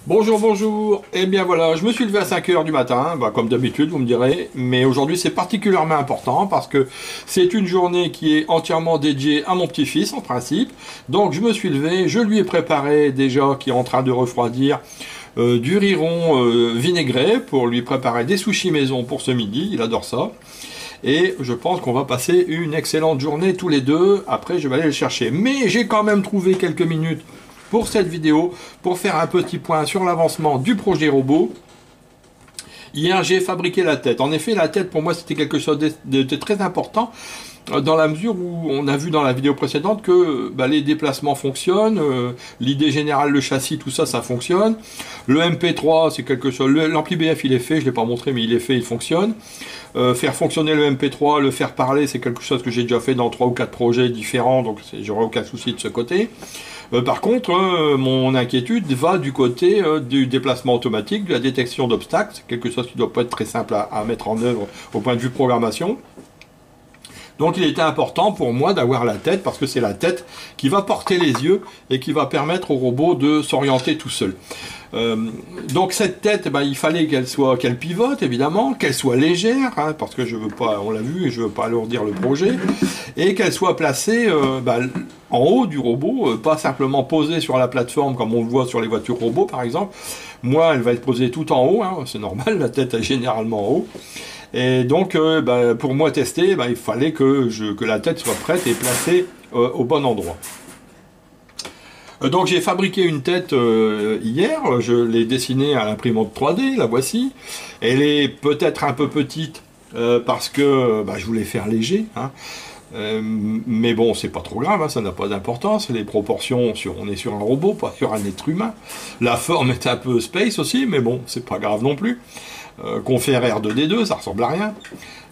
Bonjour, bonjour. Eh bien voilà, je me suis levé à 5 heures du matin, comme d'habitude, vous me direz, mais aujourd'hui c'est particulièrement important parce que c'est une journée qui est entièrement dédiée à mon petit-fils en principe. Donc je me suis levé, je lui ai préparé déjà, qui est en train de refroidir, du riz rond vinaigré pour lui préparer des sushis maison pour ce midi, il adore ça. Et je pense qu'on va passer une excellente journée tous les deux, après je vais aller le chercher. Mais j'ai quand même trouvé quelques minutes pour cette vidéo, pour faire un petit point sur l'avancement du projet robot. Hier, j'ai fabriqué la tête. En effet, la tête, pour moi, c'était quelque chose de très important, dans la mesure où on a vu dans la vidéo précédente que les déplacements fonctionnent, l'idée générale, le châssis, tout ça, ça fonctionne. Le MP3, c'est quelque chose... L'ampli BF, il est fait, je ne l'ai pas montré, mais il est fait, il fonctionne. Faire fonctionner le MP3, le faire parler, c'est quelque chose que j'ai déjà fait dans 3 ou 4 projets différents, donc j'aurai aucun souci de ce côté. Par contre, mon inquiétude va du côté du déplacement automatique, de la détection d'obstacles. C'est quelque chose qui ne doit pas être très simple à mettre en œuvre au point de vue programmation. Donc il était important pour moi d'avoir la tête, parce que c'est la tête qui va porter les yeux et qui va permettre au robot de s'orienter tout seul. Donc cette tête, il fallait qu'elle pivote évidemment, qu'elle soit légère, parce que je veux pas, on l'a vu, et je veux pas alourdir le projet, et qu'elle soit placée en haut du robot, pas simplement posée sur la plateforme comme on le voit sur les voitures robots par exemple. Moi, elle va être posée tout en haut, c'est normal, la tête est généralement en haut. Et donc, pour moi tester, il fallait que la tête soit prête et placée au bon endroit. Donc j'ai fabriqué une tête hier, je l'ai dessinée à l'imprimante 3D, la voici. Elle est peut-être un peu petite parce que je voulais faire léger. Mais bon, c'est pas trop grave, ça n'a pas d'importance. Les proportions, on est sur un robot, pas sur un être humain. La forme est un peu space aussi, mais bon, c'est pas grave non plus. Qu'on fait R2D2, ça ressemble à rien.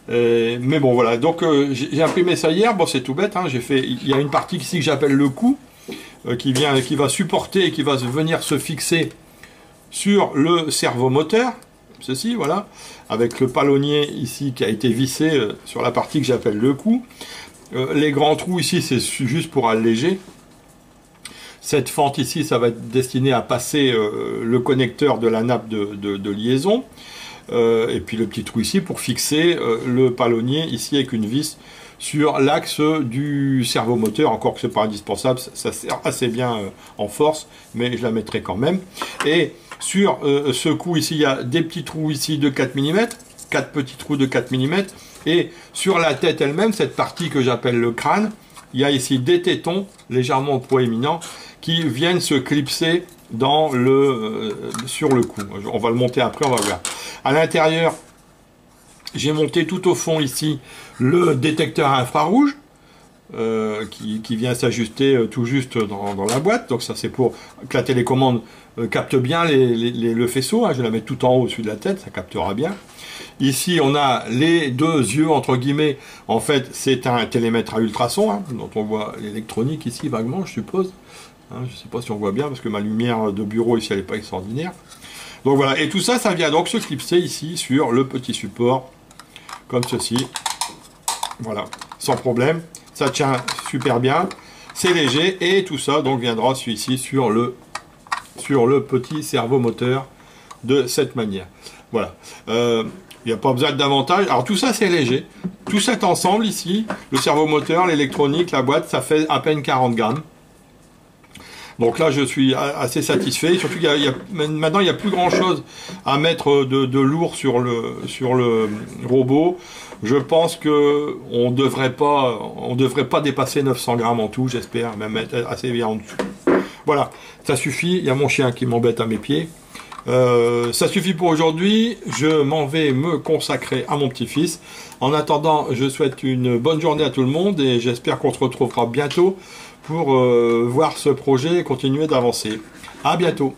Mais bon, voilà. Donc j'ai imprimé ça hier. Bon, c'est tout bête. Il y a une partie ici que j'appelle le cou, qui va supporter et qui va venir se fixer sur le servomoteur. Ceci, voilà, avec le palonnier ici qui a été vissé sur la partie que j'appelle le cou. Les grands trous ici, c'est juste pour alléger. Cette fente ici, ça va être destiné à passer le connecteur de la nappe de liaison. Et puis le petit trou ici pour fixer le palonnier ici avec une vis sur l'axe du servomoteur, encore que c'est pas indispensable, ça sert assez bien en force, mais je la mettrai quand même. Et sur ce coup ici, il y a des petits trous ici de 4 mm, 4 petits trous de 4 mm, et sur la tête elle-même, cette partie que j'appelle le crâne, il y a ici des tétons légèrement proéminents qui viennent se clipser sur le cou. On va le monter après, on va voir. À l'intérieur, j'ai monté tout au fond ici le détecteur infrarouge qui vient s'ajuster tout juste dans la boîte. Donc ça c'est pour que la télécommande capte bien le faisceau. Je vais la mettre tout en haut au-dessus de la tête, ça captera bien. Ici on a les deux yeux entre guillemets. En fait c'est un télémètre à ultrasons dont on voit l'électronique ici vaguement je suppose. Je ne sais pas si on voit bien parce que ma lumière de bureau ici elle n'est pas extraordinaire. Donc voilà, et tout ça, ça vient donc se clipser ici sur le petit support, comme ceci. Voilà, sans problème. Ça tient super bien, c'est léger, et tout ça donc viendra ici sur le petit servomoteur de cette manière. Voilà. Il n'y a pas besoin d'avantage. Alors tout ça c'est léger. Tout cet ensemble ici, le servomoteur, l'électronique, la boîte, ça fait à peine 40 grammes. Donc là, je suis assez satisfait. Surtout maintenant, il n'y a plus grand-chose à mettre de lourd sur le robot. Je pense que on devrait pas dépasser 900 grammes en tout, j'espère, même être assez bien en dessous. Voilà, ça suffit. Il y a mon chien qui m'embête à mes pieds. Ça suffit pour aujourd'hui. Je m'en vais me consacrer à mon petit-fils. En attendant, je souhaite une bonne journée à tout le monde et j'espère qu'on se retrouvera bientôt pour voir ce projet continuer d'avancer. À bientôt.